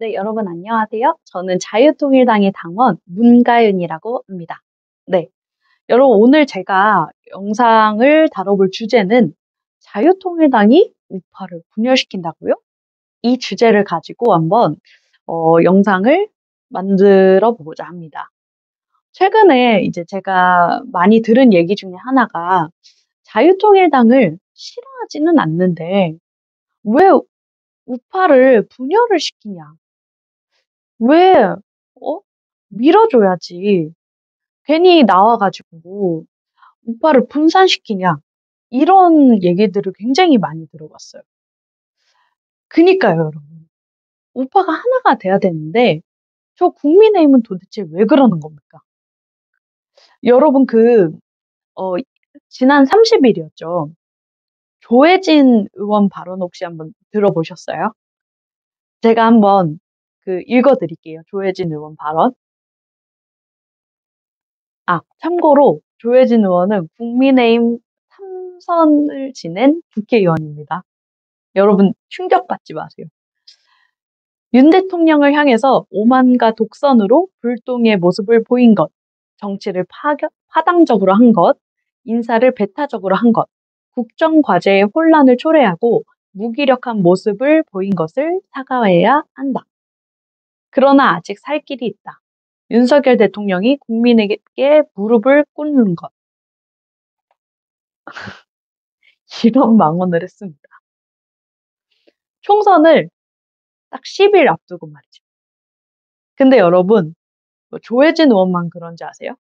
네, 여러분 안녕하세요. 저는 자유통일당의 당원 문가윤이라고 합니다. 네, 여러분 오늘 제가 영상을 다뤄볼 주제는 자유통일당이 우파를 분열시킨다고요? 이 주제를 가지고 한번 영상을 만들어 보고자 합니다. 최근에 이제 제가 많이 들은 얘기 중에 하나가 자유통일당을 싫어하지는 않는데 왜 우파를 분열을 시키냐? 왜, 밀어줘야지. 괜히 나와가지고 우파를 분산시키냐. 이런 얘기들을 굉장히 많이 들어봤어요. 그니까요, 여러분. 우파가 하나가 돼야 되는데, 저 국민의힘은 도대체 왜 그러는 겁니까? 여러분, 어, 지난 30일이었죠. 조혜진 의원 발언 혹시 한번 들어보셨어요? 제가 한번 읽어드릴게요. 조혜진 의원 발언. 참고로 조혜진 의원은 국민의힘 3선을 지낸 국회의원입니다. 여러분 충격받지 마세요. 윤 대통령을 향해서 오만과 독선으로 불똥의 모습을 보인 것, 정치를 파당적으로 한 것, 인사를 배타적으로 한 것, 국정과제의 혼란을 초래하고 무기력한 모습을 보인 것을 사과해야 한다. 그러나 아직 살 길이 있다. 윤석열 대통령이 국민에게 무릎을 꿇는 것. 이런 망언을 했습니다. 총선을 딱 10일 앞두고 말이죠. 근데 여러분, 뭐 조혜진 의원만 그런지 아세요?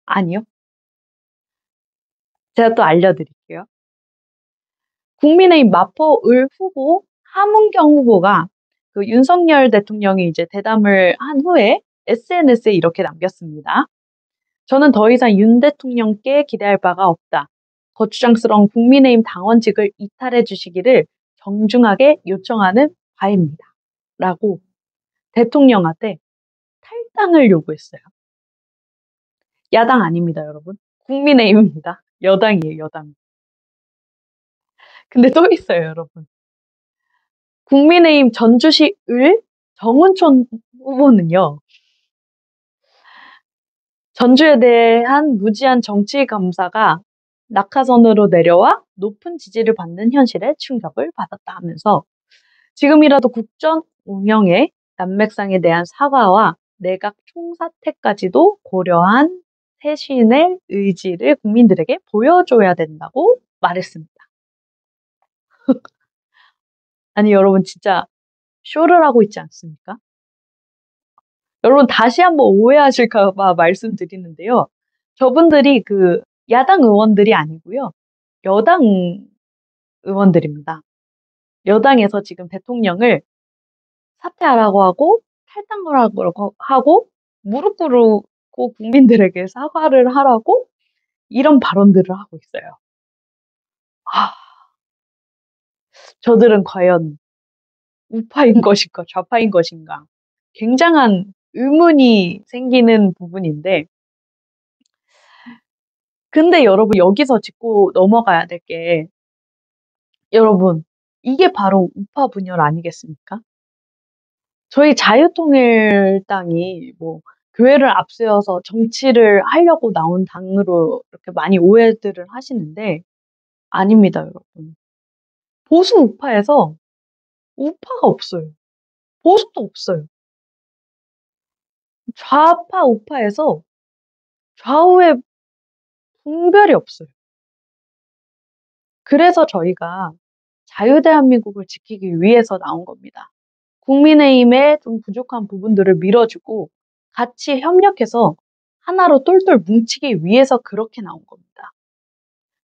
아니요. 제가 또 알려드릴게요. 국민의힘 마포을 후보 함은경 후보가 윤석열 대통령이 이제 대담을 한 후에 SNS에 이렇게 남겼습니다. 저는 더 이상 윤 대통령께 기대할 바가 없다. 거추장스러운 국민의힘 당원직을 이탈해 주시기를 정중하게 요청하는 바입니다. 라고 대통령한테 탈당을 요구했어요. 야당 아닙니다, 여러분. 국민의힘입니다. 여당이에요, 여당. 근데 또 있어요, 여러분. 국민의힘 전주시 을 정은촌 후보는요, 전주에 대한 무지한 정치 감사가 낙하산으로 내려와 높은 지지를 받는 현실에 충격을 받았다 하면서 지금이라도 국정 운영의 난맥상에 대한 사과와 내각 총사퇴까지도 고려한 새신의 의지를 국민들에게 보여줘야 된다고 말했습니다. 아니, 여러분 진짜 쇼를 하고 있지 않습니까? 여러분 다시 한번 오해하실까 봐 말씀드리는데요. 저분들이 야당 의원들이 아니고요. 여당 의원들입니다. 여당에서 지금 대통령을 사퇴하라고 하고 탈당을 하고 무릎 꿇고 국민들에게 사과를 하라고 이런 발언들을 하고 있어요. 아, 저들은 과연 우파인 것인가 좌파인 것인가 굉장한 의문이 생기는 부분인데 근데 여러분 여기서 짚고 넘어가야 될 게 여러분 이게 바로 우파 분열 아니겠습니까? 저희 자유통일당이 뭐 교회를 앞세워서 정치를 하려고 나온 당으로 이렇게 많이 오해들을 하시는데 아닙니다, 여러분. 보수 우파에서 우파가 없어요. 보수도 없어요. 좌파 우파에서 좌우의 분별이 없어요. 그래서 저희가 자유대한민국을 지키기 위해서 나온 겁니다. 국민의힘의 좀 부족한 부분들을 밀어주고 같이 협력해서 하나로 똘똘 뭉치기 위해서 그렇게 나온 겁니다.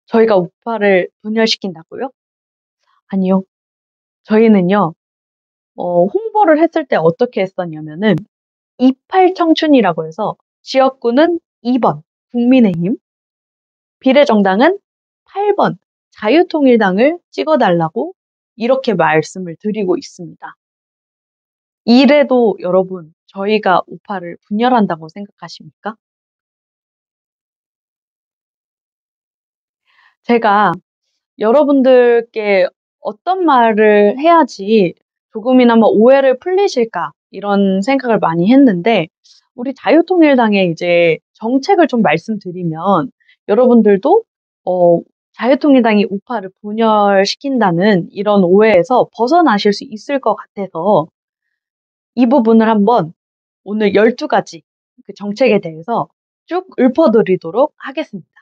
저희가 우파를 분열시킨다고요? 아니요. 저희는요, 홍보를 했을 때 어떻게 했었냐면은, 28 청춘이라고 해서 지역구는 2번 국민의힘, 비례정당은 8번 자유통일당을 찍어달라고 이렇게 말씀을 드리고 있습니다. 이래도 여러분, 저희가 우파를 분열한다고 생각하십니까? 제가 여러분들께 어떤 말을 해야지 조금이나마 오해를 풀리실까 이런 생각을 많이 했는데 우리 자유통일당의 이제 정책을 좀 말씀드리면 여러분들도 어 자유통일당이 우파를 분열시킨다는 이런 오해에서 벗어나실 수 있을 것 같아서 이 부분을 한번 오늘 12 가지 그 정책에 대해서 쭉 읊어 드리도록 하겠습니다.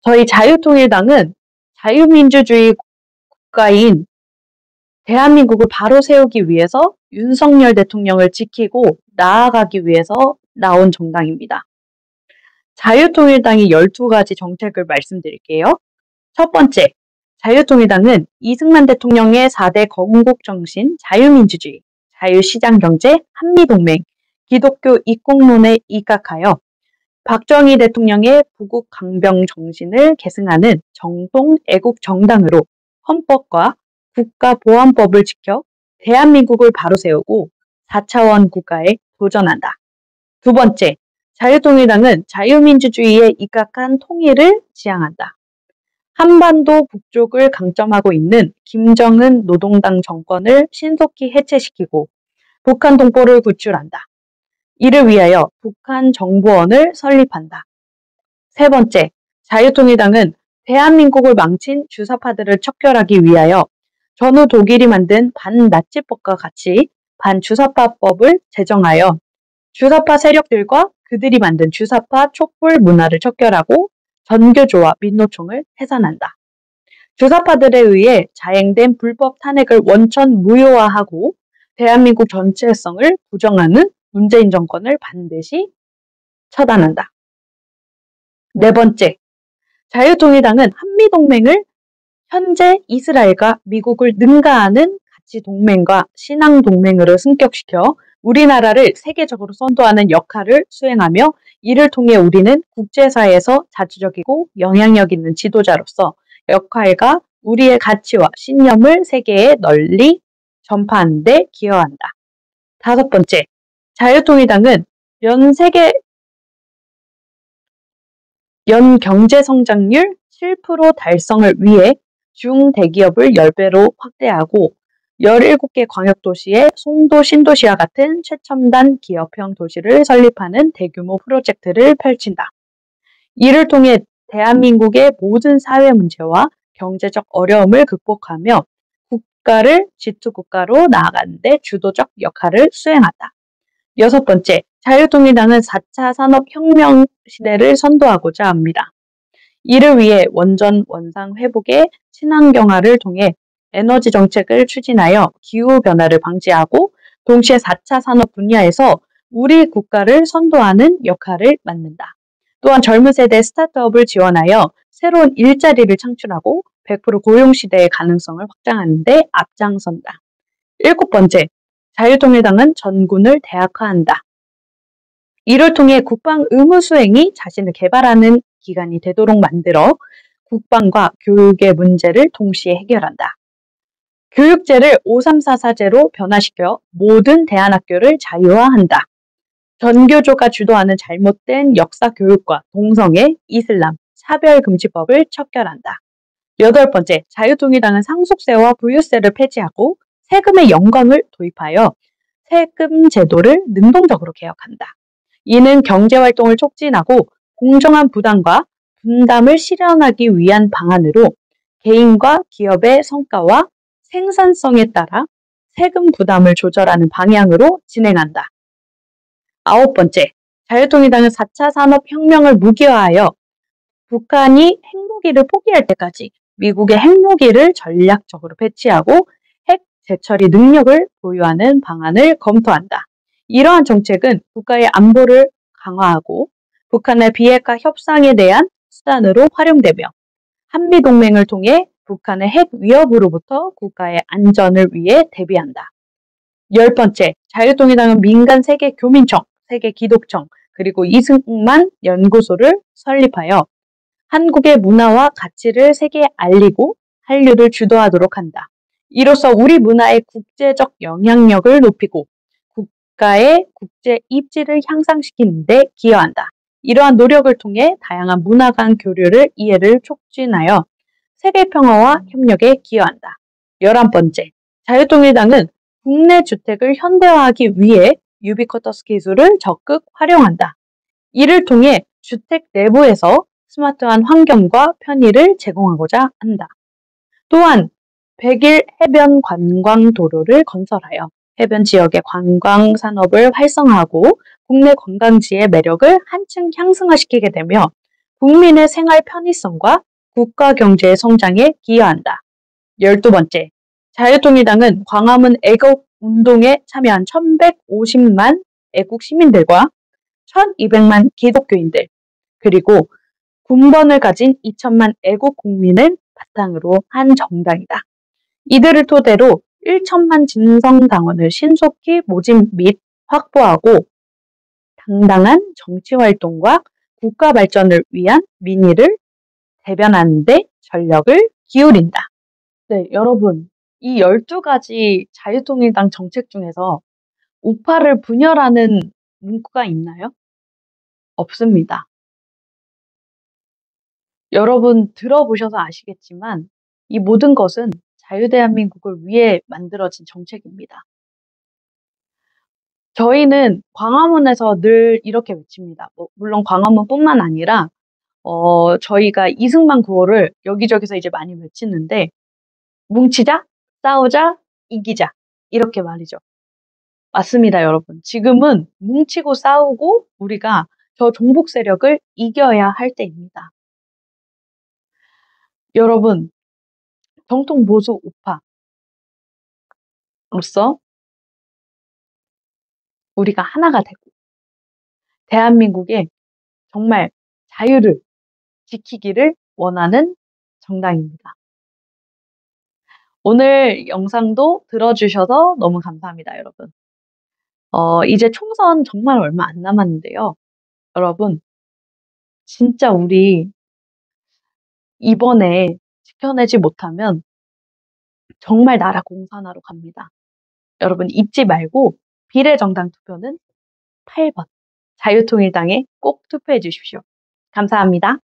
저희 자유통일당은 자유민주주의 국가인 대한민국을 바로 세우기 위해서 윤석열 대통령을 지키고 나아가기 위해서 나온 정당입니다. 자유통일당이 12 가지 정책을 말씀드릴게요. 첫 번째, 자유통일당은 이승만 대통령의 4대 건국정신, 자유민주주의, 자유시장경제, 한미동맹, 기독교 이국론에 입각하여 박정희 대통령의 부국 강병 정신을 계승하는 정통 애국 정당으로 헌법과 국가보안법을 지켜 대한민국을 바로 세우고 4차원 국가에 도전한다. 두 번째, 자유통일당은 자유민주주의에 입각한 통일을 지향한다. 한반도 북쪽을 강점하고 있는 김정은 노동당 정권을 신속히 해체시키고 북한 동포를 구출한다. 이를 위하여 북한 정보원을 설립한다. 세 번째, 자유통일당은 대한민국을 망친 주사파들을 척결하기 위하여 전후 독일이 만든 반나치법과 같이 반주사파법을 제정하여 주사파 세력들과 그들이 만든 주사파 촛불 문화를 척결하고 전교조와 민노총을 해산한다. 주사파들에 의해 자행된 불법 탄핵을 원천 무효화하고 대한민국 전체성을 부정하는 문재인 정권을 반드시 처단한다. 네 번째, 자유통일당은 한미동맹을 현재 이스라엘과 미국을 능가하는 가치 동맹과 신앙 동맹으로 승격시켜 우리나라를 세계적으로 선도하는 역할을 수행하며 이를 통해 우리는 국제사회에서 자주적이고 영향력 있는 지도자로서 역할과 우리의 가치와 신념을 세계에 널리 전파하는 데 기여한다. 다섯 번째, 자유통일당은 연 경제 성장률 7% 달성을 위해 중대기업을 10배로 확대하고 17개 광역도시에 송도 신도시와 같은 최첨단 기업형 도시를 설립하는 대규모 프로젝트를 펼친다. 이를 통해 대한민국의 모든 사회 문제와 경제적 어려움을 극복하며 국가를 지투국가로 나아가는 데 주도적 역할을 수행한다. 여섯 번째, 자유통일당은 4차 산업혁명 시대를 선도하고자 합니다. 이를 위해 원전 원상 회복의 친환경화를 통해 에너지 정책을 추진하여 기후변화를 방지하고 동시에 4차 산업 분야에서 우리 국가를 선도하는 역할을 맡는다. 또한 젊은 세대 스타트업을 지원하여 새로운 일자리를 창출하고 100% 고용시대의 가능성을 확장하는 데 앞장선다. 일곱 번째, 자유통일당은 전군을 대학화한다. 이를 통해 국방 의무 수행이 자신을 개발하는 기간이 되도록 만들어 국방과 교육의 문제를 동시에 해결한다. 교육제를 5344제로 변화시켜 모든 대안학교를 자유화한다. 전교조가 주도하는 잘못된 역사 교육과 동성애, 이슬람, 차별금지법을 척결한다. 여덟 번째, 자유통일당은 상속세와 부유세를 폐지하고 세금의 영광을 도입하여 세금 제도를 능동적으로 개혁한다. 이는 경제활동을 촉진하고 공정한 부담과 분담을 실현하기 위한 방안으로 개인과 기업의 성과와 생산성에 따라 세금 부담을 조절하는 방향으로 진행한다. 아홉 번째, 자유통일당은 4차 산업혁명을 무기화하여 북한이 핵무기를 포기할 때까지 미국의 핵무기를 전략적으로 배치하고 핵 재처리 능력을 보유하는 방안을 검토한다. 이러한 정책은 국가의 안보를 강화하고 북한의 비핵화 협상에 대한 수단으로 활용되며 한미동맹을 통해 북한의 핵 위협으로부터 국가의 안전을 위해 대비한다. 열 번째, 자유통일당은 민간 세계 교민청, 세계 기독청, 그리고 이승만 연구소를 설립하여 한국의 문화와 가치를 세계에 알리고 한류를 주도하도록 한다. 이로써 우리 문화의 국제적 영향력을 높이고 국가의 국제 입지를 향상시키는 데 기여한다. 이러한 노력을 통해 다양한 문화 간 교류를 이해를 촉진하여 세계 평화와 협력에 기여한다. 11번째, 자유통일당은 국내 주택을 현대화하기 위해 유비쿼터스 기술을 적극 활용한다. 이를 통해 주택 내부에서 스마트한 환경과 편의를 제공하고자 한다. 또한 100일 해변 관광 도로를 건설하여 해변 지역의 관광 산업을 활성화하고 국내 관광지의 매력을 한층 향상시키게 되며 국민의 생활 편의성과 국가 경제의 성장에 기여한다. 12번째, 자유통일당은 광화문 애국 운동에 참여한 1150만 애국 시민들과 1200만 기독교인들, 그리고 군번을 가진 2000만 애국 국민을 바탕으로 한 정당이다. 이들을 토대로 1천만 진성당원을 신속히 모집 및 확보하고 당당한 정치활동과 국가 발전을 위한 민의를 대변하는 데 전력을 기울인다. 네, 여러분. 이 12가지 자유통일당 정책 중에서 우파를 분열하는 문구가 있나요? 없습니다. 여러분 들어보셔서 아시겠지만 이 모든 것은 자유대한민국을 위해 만들어진 정책입니다. 저희는 광화문에서 늘 이렇게 외칩니다. 물론 광화문뿐만 아니라 저희가 이승만 구호를 여기저기서 이제 많이 외치는데 뭉치자, 싸우자, 이기자 이렇게 말이죠. 맞습니다, 여러분. 지금은 뭉치고 싸우고 우리가 저 종북 세력을 이겨야 할 때입니다. 여러분, 정통 보수 우파로서 우리가 하나가 되고 대한민국의 정말 자유를 지키기를 원하는 정당입니다. 오늘 영상도 들어주셔서 너무 감사합니다, 여러분. 이제 총선 정말 얼마 안 남았는데요. 여러분, 진짜 우리 이번에 지켜내지 못하면 정말 나라 공산화로 갑니다. 여러분 잊지 말고 비례정당 투표는 8번 자유통일당에 꼭 투표해 주십시오. 감사합니다.